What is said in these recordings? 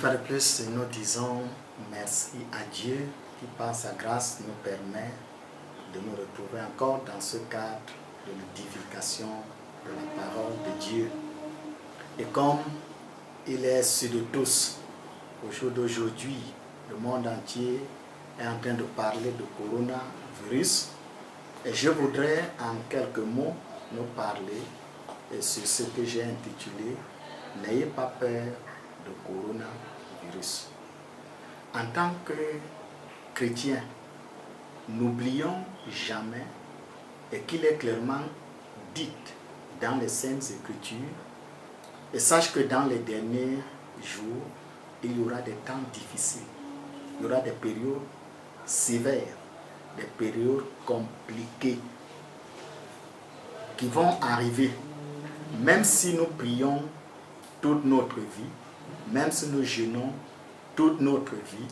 fois de plus, nous disons merci à Dieu qui, par sa grâce, nous permet de nous retrouver encore dans ce cadre de l'édification de la parole de Dieu. Et comme il est sur de tous, au jour d'aujourd'hui, le monde entier est en train de parler de coronavirus. Et je voudrais en quelques mots nous parler sur ce que j'ai intitulé « N'ayez pas peur de coronavirus ». En tant que chrétien, n'oublions jamais et qu'il est clairement dit dans les Saintes Écritures, et sache que dans les derniers jours, il y aura des temps difficiles, il y aura des périodes sévères, des périodes compliquées qui vont arriver. Même si nous prions toute notre vie, même si nous jeûnons toute notre vie,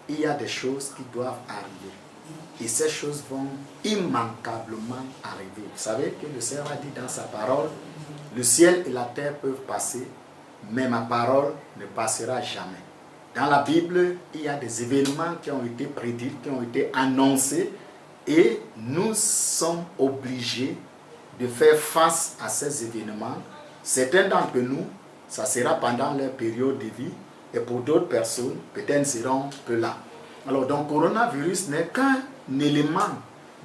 il y a des choses qui doivent arriver. Et ces choses vont immanquablement arriver. Vous savez que le Seigneur a dit dans sa parole, le ciel et la terre peuvent passer, mais ma parole ne passera jamais. Dans la Bible, il y a des événements qui ont été prédits, qui ont été annoncés, et nous sommes obligés de faire face à ces événements. Certains d'entre nous, ça sera pendant leur période de vie, et pour d'autres personnes, peut-être seront peu là. Alors, donc, coronavirus n'est qu'un élément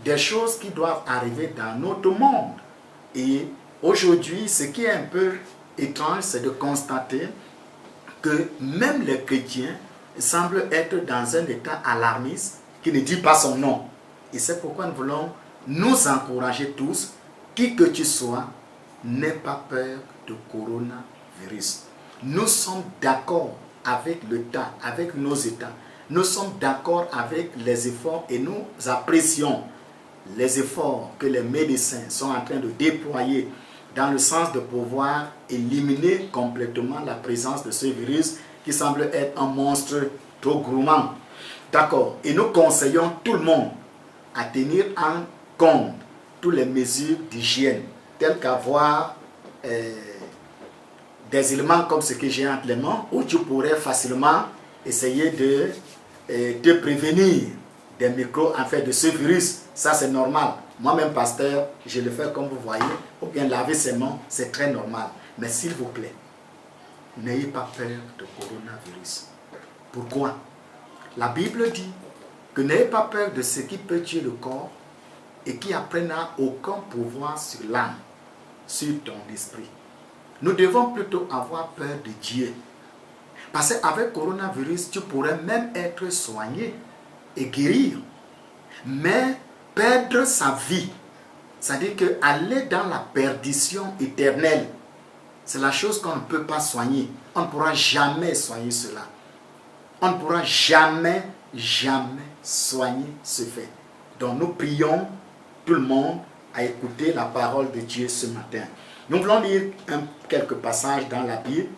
des choses qui doivent arriver dans notre monde. Et aujourd'hui, ce qui est un peu étrange, c'est de constater que même les chrétiens semblent être dans un état alarmiste qui ne dit pas son nom. Et c'est pourquoi nous voulons nous encourager tous, qui que tu sois, n'aie pas peur de coronavirus. Nous sommes d'accord avec le temps, avec nos états. Nous sommes d'accord avec les efforts et nous apprécions les efforts que les médecins sont en train de déployer dans le sens de pouvoir éliminer complètement la présence de ce virus qui semble être un monstre trop gourmand. D'accord. Et nous conseillons tout le monde à tenir en compte toutes les mesures d'hygiène, telles qu'avoir des éléments comme ce que j'ai entre les mains, où tu pourrais facilement essayer de te prévenir des micros, en fait, de ce virus. Ça, c'est normal. Moi-même, pasteur, je le fais comme vous voyez, ou bien laver ses mains, c'est très normal. Mais s'il vous plaît, n'ayez pas peur de coronavirus. Pourquoi? La Bible dit que n'ayez pas peur de ce qui peut tuer le corps et qui après n'a aucun pouvoir sur l'âme, sur ton esprit. Nous devons plutôt avoir peur de Dieu. Parce qu'avec coronavirus, tu pourrais même être soigné et guérir. Mais perdre sa vie, c'est-à-dire qu'aller dans la perdition éternelle, c'est la chose qu'on ne peut pas soigner. On ne pourra jamais soigner cela. On ne pourra jamais soigner ce fait. Donc nous prions tout le monde à écouter la parole de Dieu ce matin. Nous voulons lire quelques passages dans la Bible.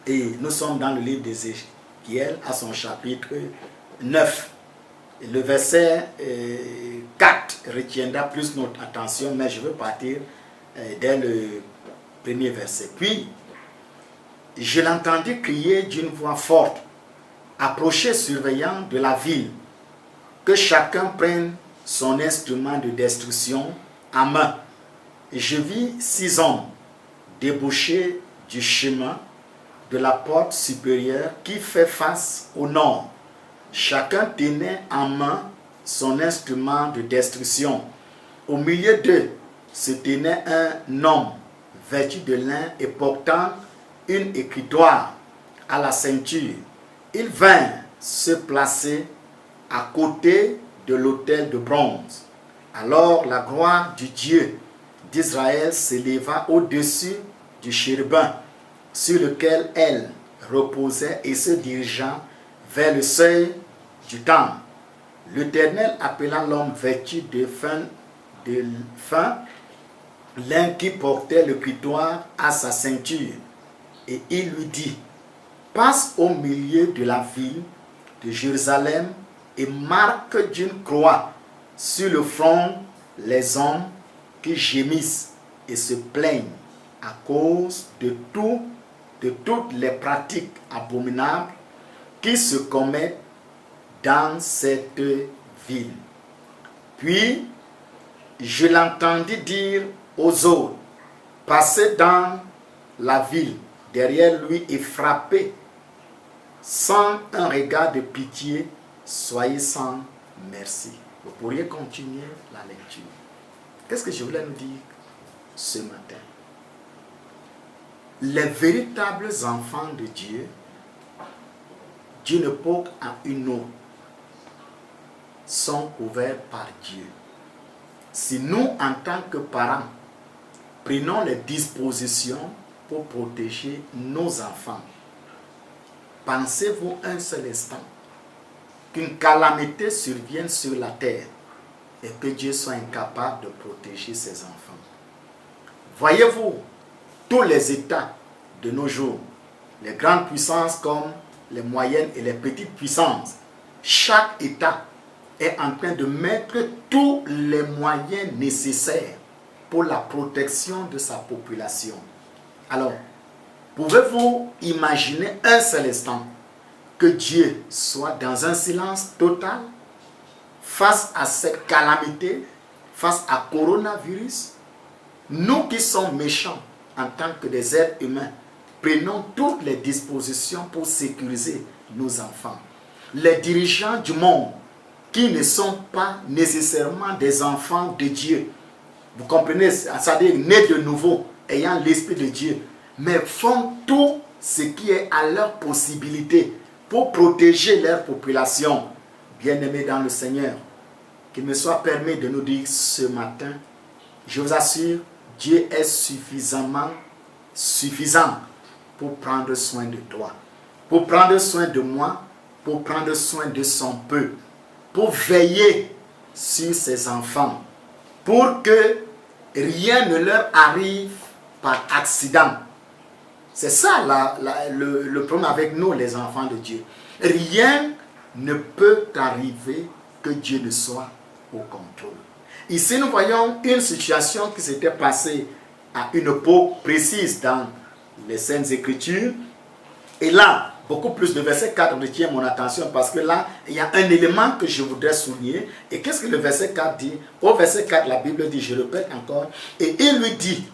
Et nous sommes dans le livre d'Ézéchiel à son chapitre 9. Et le verset 4 retiendra plus notre attention, mais je veux partir dès le premier verset. Puis, je l'entendis crier d'une voix forte, approcher surveillant de la ville, que chacun prenne son instrument de destruction en main. Et je vis 6 hommes déboucher du chemin de la porte supérieure qui fait face au nord. Chacun tenait en main son instrument de destruction. Au milieu d'eux se tenait un homme vêtu de lin et portant une écritoire à la ceinture. Il vint se placer à côté de l'autel de bronze. Alors la gloire du Dieu d'Israël s'éleva au-dessus du chérubin sur lequel elle reposait et se dirigeant vers le seuil du temple. L'Éternel appela l'homme vêtu de fin lin qui portait le cuitoir à sa ceinture, et il lui dit: passe au milieu de la ville de Jérusalem et marque d'une croix sur le front les hommes qui gémissent et se plaignent à cause de tout de toutes les pratiques abominables qui se commettent dans cette ville. Puis, je l'entendis dire aux autres, passez dans la ville derrière lui et frappez sans un regard de pitié, soyez sans merci. Vous pourriez continuer la lecture. Qu'est-ce que je voulais nous dire ce matin? Les véritables enfants de Dieu, d'une époque à une autre, sont couverts par Dieu. Si nous, en tant que parents, prenons les dispositions pour protéger nos enfants, pensez-vous un seul instant qu'une calamité survienne sur la terre et que Dieu soit incapable de protéger ses enfants? Voyez-vous, tous les États de nos jours, les grandes puissances comme les moyennes et les petites puissances, chaque État est en train de mettre tous les moyens nécessaires pour la protection de sa population. Alors, pouvez-vous imaginer un seul instant que Dieu soit dans un silence total face à cette calamité, face à coronavirus? Nous qui sommes méchants en tant que des êtres humains, prenons toutes les dispositions pour sécuriser nos enfants. Les dirigeants du monde qui ne sont pas nécessairement des enfants de Dieu, vous comprenez, c'est-à-dire nés de nouveau, ayant l'Esprit de Dieu, mais font tout ce qui est à leur possibilité pour protéger leur population. Bien-aimés dans le Seigneur, qu'il me soit permis de nous dire ce matin, je vous assure, Dieu est suffisant pour prendre soin de toi, pour prendre soin de moi, pour prendre soin de son peuple, pour veiller sur ses enfants, pour que rien ne leur arrive par accident. C'est ça le problème avec nous, les enfants de Dieu. Rien ne peut arriver que Dieu ne soit au contrôle. Ici, nous voyons une situation qui s'était passée à une époque précise dans les Saintes Écritures. Et là, beaucoup plus de verset 4 retient mon attention parce que là, il y a un élément que je voudrais souligner. Et qu'est-ce que le verset 4 dit? Au verset 4, la Bible dit, je répète encore, et il lui dit,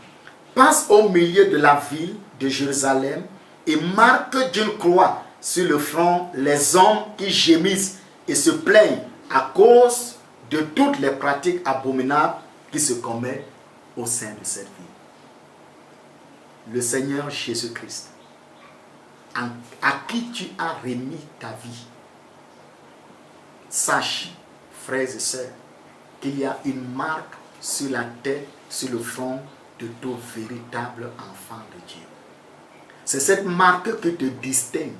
passe au milieu de la ville de Jérusalem et marque d'une croix sur le front les hommes qui gémissent et se plaignent à cause de toutes les pratiques abominables qui se commettent au sein de cette vie. Le Seigneur Jésus-Christ, à qui tu as remis ta vie, sache, frères et sœurs, qu'il y a une marque sur la tête, sur le front de tout véritable enfant de Dieu. C'est cette marque qui te distingue.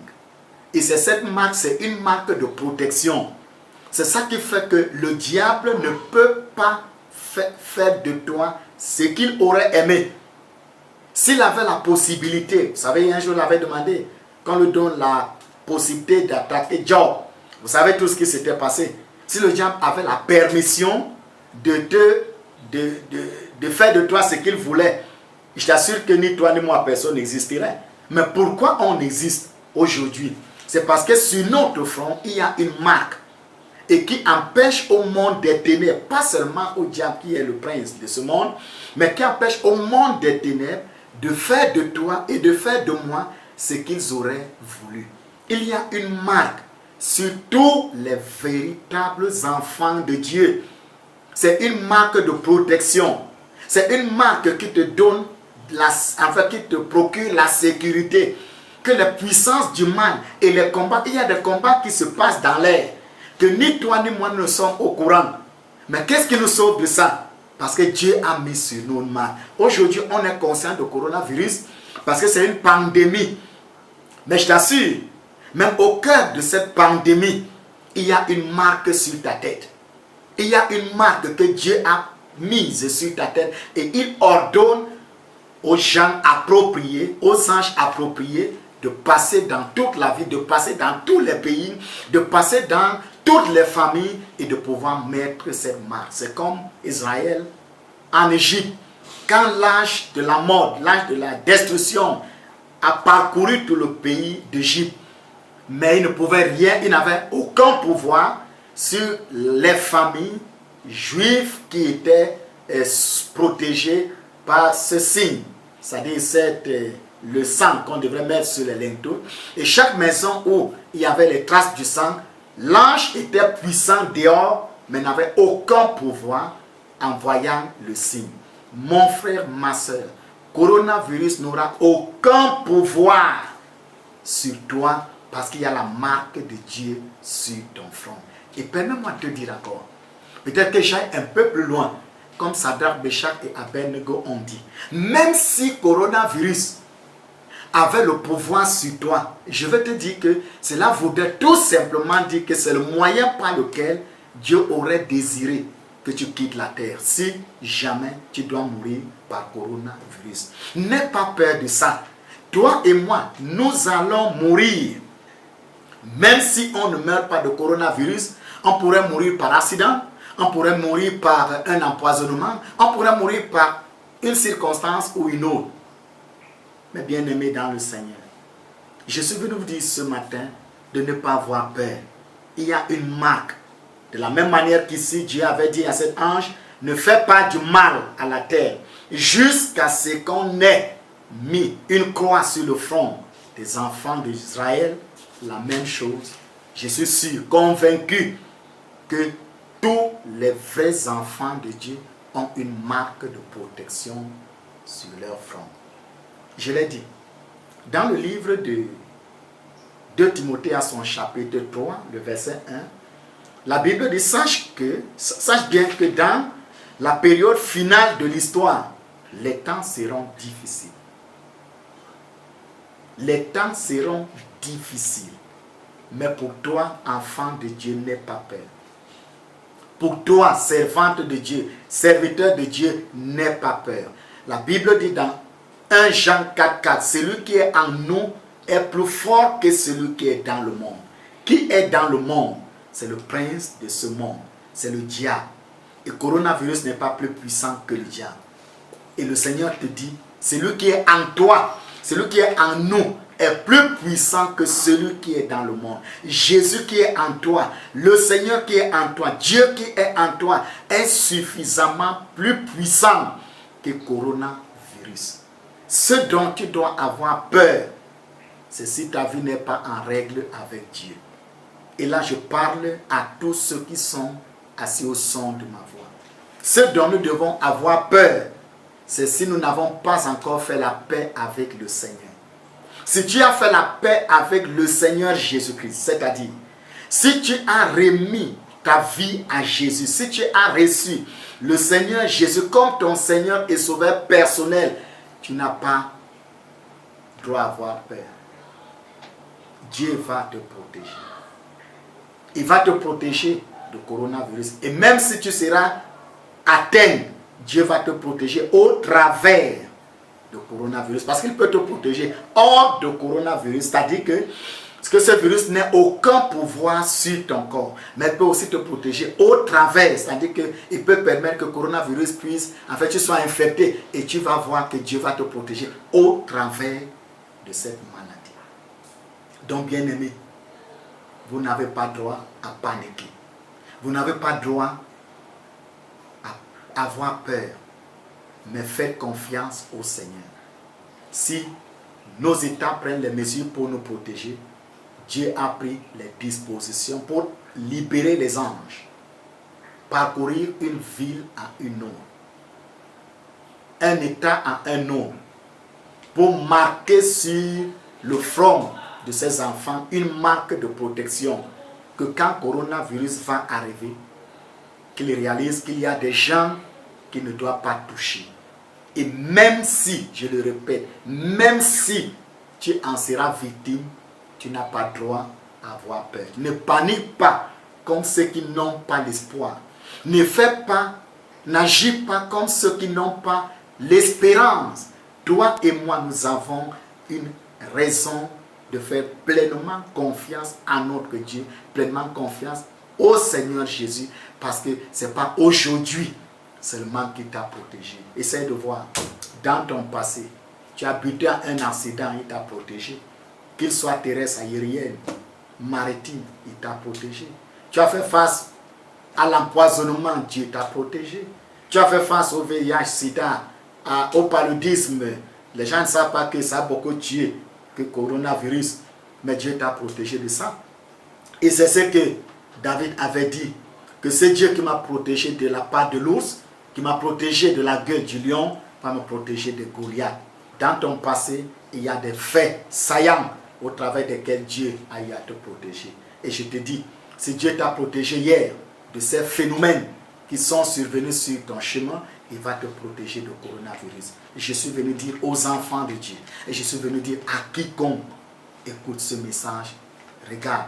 Et c'est cette marque, c'est une marque de protection. C'est ça qui fait que le diable ne peut pas faire de toi ce qu'il aurait aimé. S'il avait la possibilité, vous savez, un jour il avait demandé, qu'on lui donne la possibilité d'attaquer Job. Vous savez tout ce qui s'était passé. Si le diable avait la permission de faire de toi ce qu'il voulait, je t'assure que ni toi ni moi, personne n'existerait. Mais pourquoi on existe aujourd'hui? C'est parce que sur notre front, il y a une marque et qui empêche au monde des ténèbres, pas seulement au diable qui est le prince de ce monde, mais qui empêche au monde des ténèbres de faire de toi et de faire de moi ce qu'ils auraient voulu. Il y a une marque sur tous les véritables enfants de Dieu. C'est une marque de protection. C'est une marque qui te donne, qui te procure la sécurité. Que les puissances du mal et les combats, il y a des combats qui se passent dans l'air, que ni toi ni moi ne sommes au courant. Mais qu'est-ce qui nous sauve de ça? Parce que Dieu a mis sur nous une marque. Aujourd'hui, on est conscient du coronavirus parce que c'est une pandémie. Mais je t'assure, même au cœur de cette pandémie, il y a une marque sur ta tête. Il y a une marque que Dieu a mise sur ta tête et il ordonne aux gens appropriés, aux anges appropriés, de passer dans toute la vie, de passer dans tous les pays, de passer dans toutes les familles et de pouvoir mettre cette marque. C'est comme Israël en Égypte. Quand l'âge de la mort, l'âge de la destruction a parcouru tout le pays d'Égypte. Mais il ne pouvait rien, il n'avait aucun pouvoir sur les familles juives qui étaient protégées par ce signe. C'est-à-dire le sang qu'on devrait mettre sur les linteaux. Et chaque maison où il y avait les traces du sang, l'ange était puissant dehors, mais n'avait aucun pouvoir en voyant le signe. Mon frère, ma soeur, coronavirus n'aura aucun pouvoir sur toi parce qu'il y a la marque de Dieu sur ton front. Et permets-moi de te dire encore, peut-être que j'aille un peu plus loin, comme Sadrach, Meshach et Abednego ont dit. Même si coronavirus avait le pouvoir sur toi, je vais te dire que cela voudrait tout simplement dire que c'est le moyen par lequel Dieu aurait désiré que tu quittes la terre, si jamais tu dois mourir par coronavirus. N'aie pas peur de ça. Toi et moi, nous allons mourir. Même si on ne meurt pas de coronavirus, on pourrait mourir par accident, on pourrait mourir par un empoisonnement, on pourrait mourir par une circonstance ou une autre. Mais bien aimé dans le Seigneur, je suis venu vous dire ce matin de ne pas avoir peur. Il y a une marque. De la même manière qu'ici, Dieu avait dit à cet ange, ne fais pas du mal à la terre, jusqu'à ce qu'on ait mis une croix sur le front des enfants d'Israël. La même chose. Je suis sûr, convaincu que tous les vrais enfants de Dieu ont une marque de protection sur leur front. Je l'ai dit, dans le livre de 2 Timothée à son chapitre 3, le verset 1, la Bible dit, sache bien que dans la période finale de l'histoire, les temps seront difficiles. Les temps seront difficiles. Mais pour toi, enfant de Dieu, n'aie pas peur. Pour toi, servante de Dieu, serviteur de Dieu, n'aie pas peur. La Bible dit dans 1 Jean 4,4, celui qui est en nous est plus fort que celui qui est dans le monde. Qui est dans le monde? C'est le prince de ce monde. C'est le diable. Et le coronavirus n'est pas plus puissant que le diable. Et le Seigneur te dit, celui qui est en toi, celui qui est en nous, est plus puissant que celui qui est dans le monde. Jésus qui est en toi, le Seigneur qui est en toi, Dieu qui est en toi, est suffisamment plus puissant que le coronavirus. Ce dont tu dois avoir peur, c'est si ta vie n'est pas en règle avec Dieu. Et là, je parle à tous ceux qui sont assis au son de ma voix. Ce dont nous devons avoir peur, c'est si nous n'avons pas encore fait la paix avec le Seigneur. Si tu as fait la paix avec le Seigneur Jésus-Christ, c'est-à-dire, si tu as remis ta vie à Jésus, si tu as reçu le Seigneur Jésus comme ton Seigneur et Sauveur personnel, tu n'as pas droit à avoir peur. Dieu va te protéger. Il va te protéger du coronavirus. Et même si tu seras atteint, Dieu va te protéger au travers du coronavirus. Parce qu'il peut te protéger hors du coronavirus. C'est-à-dire que ce virus n'a aucun pouvoir sur ton corps. Mais il peut aussi te protéger au travers. C'est-à-dire qu'il peut permettre que le coronavirus puisse, en fait, tu sois infecté. Et tu vas voir que Dieu va te protéger au travers de cette maladie. Donc, bien aimé, vous n'avez pas droit à paniquer. Vous n'avez pas droit à avoir peur. Mais faites confiance au Seigneur. Si nos États prennent les mesures pour nous protéger, Dieu a pris les dispositions pour libérer les anges, parcourir une ville à une autre, un État à un autre, pour marquer sur le front de ces enfants une marque de protection, que quand le coronavirus va arriver, qu'ils réalisent qu'il y a des gens qui ne doivent pas toucher. Et même si, je le répète, même si tu en seras victime, tu n'as pas droit à avoir peur. Ne panique pas comme ceux qui n'ont pas l'espoir. Ne fais pas, n'agis pas comme ceux qui n'ont pas l'espérance. Toi et moi, nous avons une raison de faire pleinement confiance à notre Dieu, pleinement confiance au Seigneur Jésus, parce que ce n'est pas aujourd'hui seulement qui t'a protégé. Essaye de voir dans ton passé, Tu as buté à un accident, il t'a protégé. Qu'il soit terrestre, aérien, maritime, il t'a protégé. Tu as fait face à l'empoisonnement, Dieu t'a protégé. Tu as fait face au VIH, SIDA, au paludisme. Les gens ne savent pas que ça a beaucoup tué, que le coronavirus. Mais Dieu t'a protégé de ça. Et c'est ce que David avait dit, que c'est Dieu qui m'a protégé de la patte de l'ours, qui m'a protégé de la gueule du lion, va me protéger de Goliath. Dans ton passé, il y a des faits saillants au travers desquels Dieu a eu à te protéger. Et je te dis, si Dieu t'a protégé hier de ces phénomènes qui sont survenus sur ton chemin, il va te protéger du coronavirus. Et je suis venu dire aux enfants de Dieu, et je suis venu dire à quiconque écoute ce message, regarde,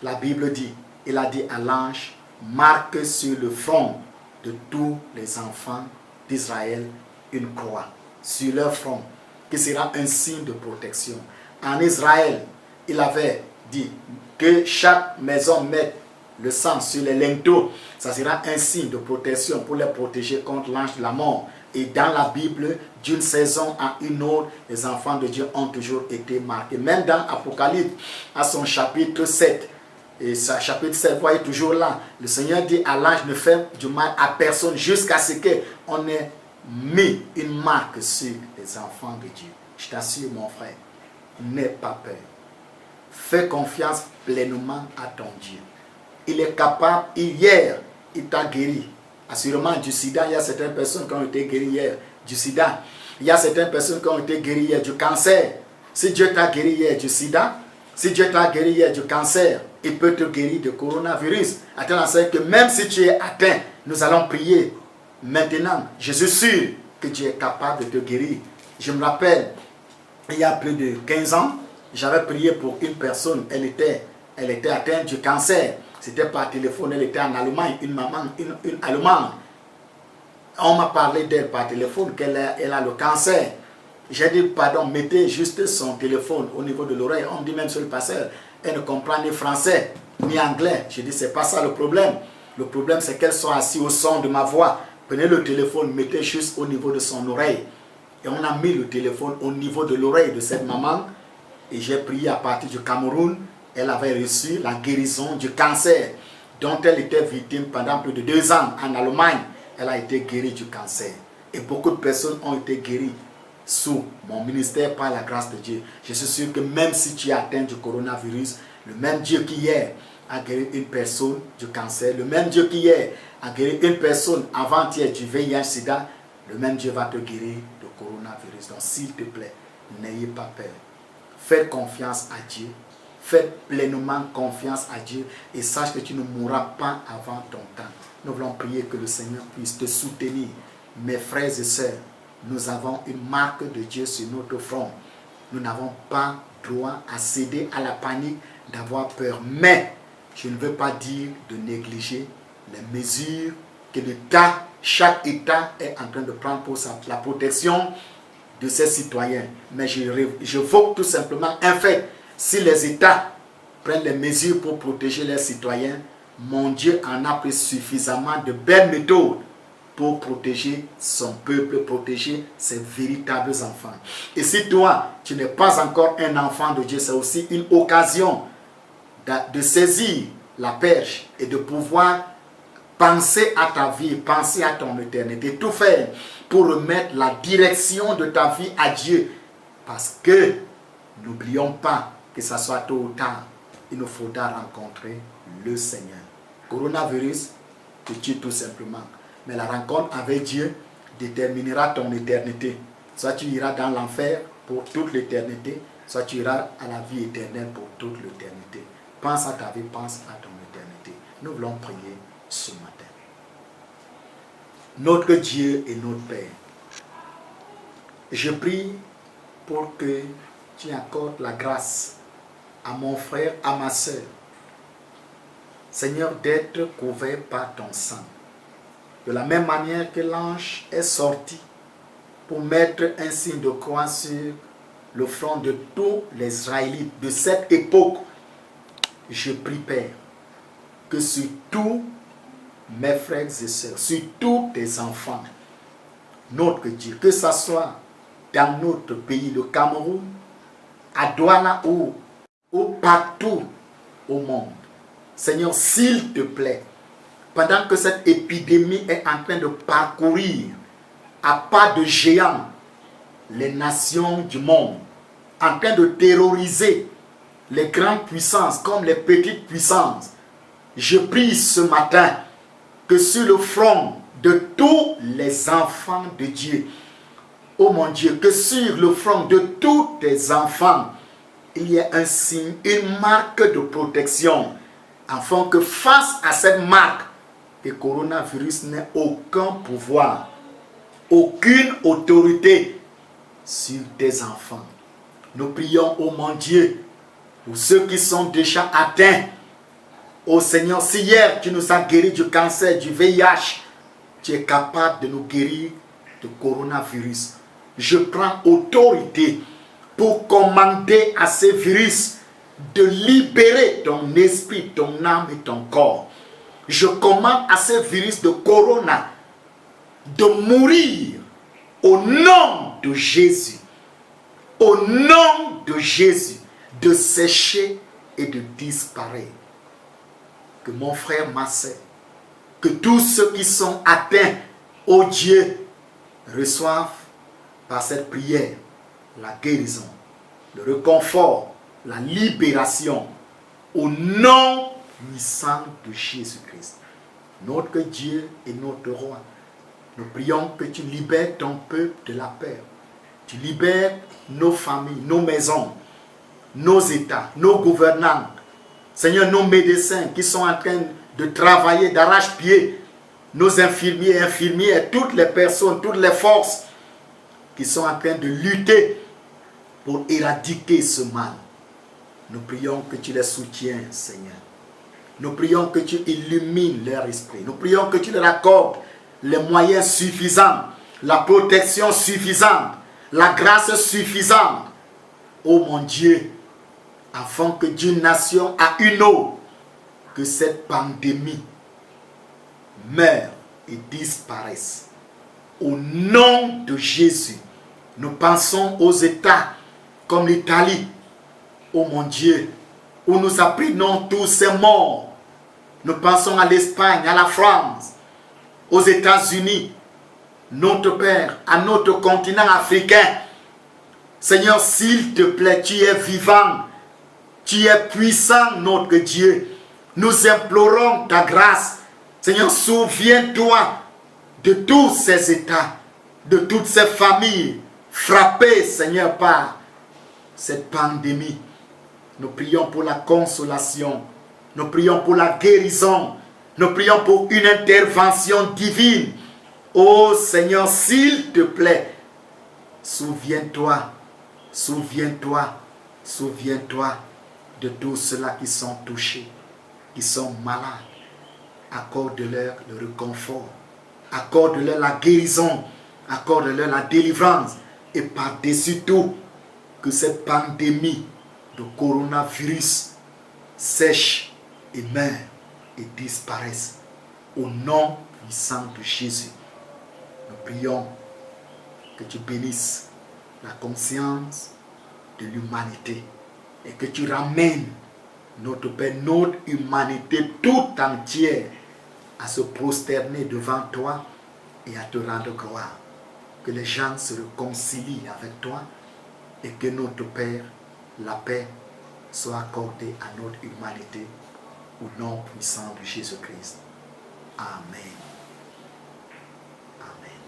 la Bible dit, il a dit à l'ange, marque sur le front de tous les enfants d'Israël une croix, sur leur front, qui sera un signe de protection. En Israël, il avait dit que chaque maison mette le sang sur les linteaux, ça sera un signe de protection pour les protéger contre l'ange de la mort. Et dans la Bible, d'une saison à une autre, les enfants de Dieu ont toujours été marqués. Même dans Apocalypse, à son chapitre 7, et sa chapitre 7, vous voyez toujours là, le Seigneur dit à l'ange, ne fais du mal à personne jusqu'à ce qu'on ait mis une marque sur les enfants de Dieu. Je t'assure, mon frère, n'aie pas peur. Fais confiance pleinement à ton Dieu. Il est capable, hier, il t'a guéri. Assurément, du sida, il y a certaines personnes qui ont été guéries hier du sida. Il y a certaines personnes qui ont été guéries hier du cancer. Si Dieu t'a guéri hier du sida, si Dieu t'a guéri hier du cancer, il peut te guérir du coronavirus. Attends, c'est que même si tu es atteint, nous allons prier. Maintenant, je suis sûr que Dieu est capable de te guérir. Je me rappelle, il y a plus de 15 ans, j'avais prié pour une personne, elle était atteinte du cancer. C'était par téléphone, elle était en Allemagne, une maman, une Allemande. On m'a parlé d'elle par téléphone, qu'elle a le cancer. J'ai dit, pardon, mettez juste son téléphone au niveau de l'oreille. On me dit même sur le pasteur, elle ne comprend ni français, ni anglais. J'ai dit, c'est pas ça le problème. Le problème, c'est qu'elle soit assise au son de ma voix. Prenez le téléphone, mettez juste au niveau de son oreille. Et on a mis le téléphone au niveau de l'oreille de cette maman. Et j'ai prié à partir du Cameroun. Elle avait reçu la guérison du cancer dont elle était victime pendant plus de 2 ans en Allemagne. Elle a été guérie du cancer. Et beaucoup de personnes ont été guéries sous mon ministère par la grâce de Dieu. Je suis sûr que même si tu es atteint du coronavirus, le même Dieu qui hier a guéri une personne du cancer, le même Dieu qui hier a guéri une personne avant-hier du VIH-Sida, le même Dieu va te guérir du coronavirus. Donc s'il te plaît, n'ayez pas peur. Faites confiance à Dieu. Faites pleinement confiance à Dieu et sache que tu ne mourras pas avant ton temps. Nous voulons prier que le Seigneur puisse te soutenir. Mes frères et sœurs, nous avons une marque de Dieu sur notre front. Nous n'avons pas droit à céder à la panique, d'avoir peur. Mais je ne veux pas dire de négliger les mesures que l'État, chaque État est en train de prendre pour la protection de ses citoyens. Mais je veux tout simplement un fait. Si les États prennent les mesures pour protéger leurs citoyens, mon Dieu en a pris suffisamment de belles méthodes pour protéger son peuple, protéger ses véritables enfants. Et si toi, tu n'es pas encore un enfant de Dieu, c'est aussi une occasion de saisir la perche et de pouvoir penser à ta vie, penser à ton éternité, tout faire pour remettre la direction de ta vie à Dieu. Parce que, n'oublions pas, que ce soit tôt ou tard, il nous faudra rencontrer le Seigneur. Coronavirus te tue tout simplement. Mais la rencontre avec Dieu déterminera ton éternité. Soit tu iras dans l'enfer pour toute l'éternité, soit tu iras à la vie éternelle pour toute l'éternité. Pense à ta vie, pense à ton éternité. Nous voulons prier ce matin. Notre Dieu et notre Père, je prie pour que tu accordes la grâce à mon frère, à ma soeur, Seigneur, d'être couvert par ton sang. De la même manière que l'ange est sorti pour mettre un signe de croix sur le front de tous les Israélites de cette époque, je prie, Père, que sur tous mes frères et sœurs, sur tous tes enfants, notre Dieu, que ce soit dans notre pays, le Cameroun, à Douala ou partout au monde. Seigneur, s'il te plaît, pendant que cette épidémie est en train de parcourir à pas de géant les nations du monde, en train de terroriser les grandes puissances comme les petites puissances, je prie ce matin que sur le front de tous les enfants de Dieu, oh mon Dieu, que sur le front de tous tes enfants, il y ait un signe, une marque de protection, afin que face à cette marque, le coronavirus n'ait aucun pouvoir, aucune autorité sur tes enfants. Nous prions, oh mon Dieu, pour ceux qui sont déjà atteints. Oh Seigneur, si hier tu nous as guéris du cancer, du VIH, tu es capable de nous guérir du coronavirus. Je prends autorité pour commander à ces virus de libérer ton esprit, ton âme et ton corps. Je commande à ces virus de corona de mourir au nom de Jésus. Au nom de Jésus, de sécher et de disparaître. Que mon frère, ma sœur, que tous ceux qui sont atteints, ô Dieu, reçoivent par cette prière la guérison, le réconfort, la libération, au nom puissant de Jésus-Christ. Notre Dieu et notre Roi, nous prions que tu libères ton peuple de la peur. Tu libères nos familles, nos maisons, nos États, nos gouvernants. Seigneur, nos médecins qui sont en train de travailler d'arrache-pied, nos infirmiers et infirmières, toutes les personnes, toutes les forces qui sont en train de lutter pour éradiquer ce mal. Nous prions que tu les soutiens, Seigneur. Nous prions que tu illumines leur esprit. Nous prions que tu leur accordes les moyens suffisants, la protection suffisante, la grâce suffisante. Oh mon Dieu, afin que d'une nation à une autre, que cette pandémie meure et disparaisse. Au nom de Jésus, nous pensons aux États comme l'Italie, oh mon Dieu, où nous apprenons tous ces morts. Nous pensons à l'Espagne, à la France, aux États-Unis, notre Père, à notre continent africain. Seigneur, s'il te plaît, tu es vivant, tu es puissant, notre Dieu. Nous implorons ta grâce. Seigneur, souviens-toi de tous ces États, de toutes ces familles frappées, Seigneur, par cette pandémie. Nous prions pour la consolation. Nous prions pour la guérison. Nous prions pour une intervention divine. Oh Seigneur, s'il te plaît, souviens-toi, souviens-toi, souviens-toi de tous ceux-là qui sont touchés, qui sont malades. Accorde-leur le réconfort. Accorde-leur la guérison. Accorde-leur la délivrance. Et par-dessus tout, que cette pandémie de coronavirus sèche et meure et disparaisse. Au nom puissant de Jésus, nous prions que tu bénisses la conscience de l'humanité et que tu ramènes notre Père, notre humanité tout entière à se prosterner devant toi et à te rendre gloire. Que les gens se réconcilient avec toi et que notre Père, la paix, soit accordée à notre humanité au nom puissant de Jésus-Christ. Amen. Amen.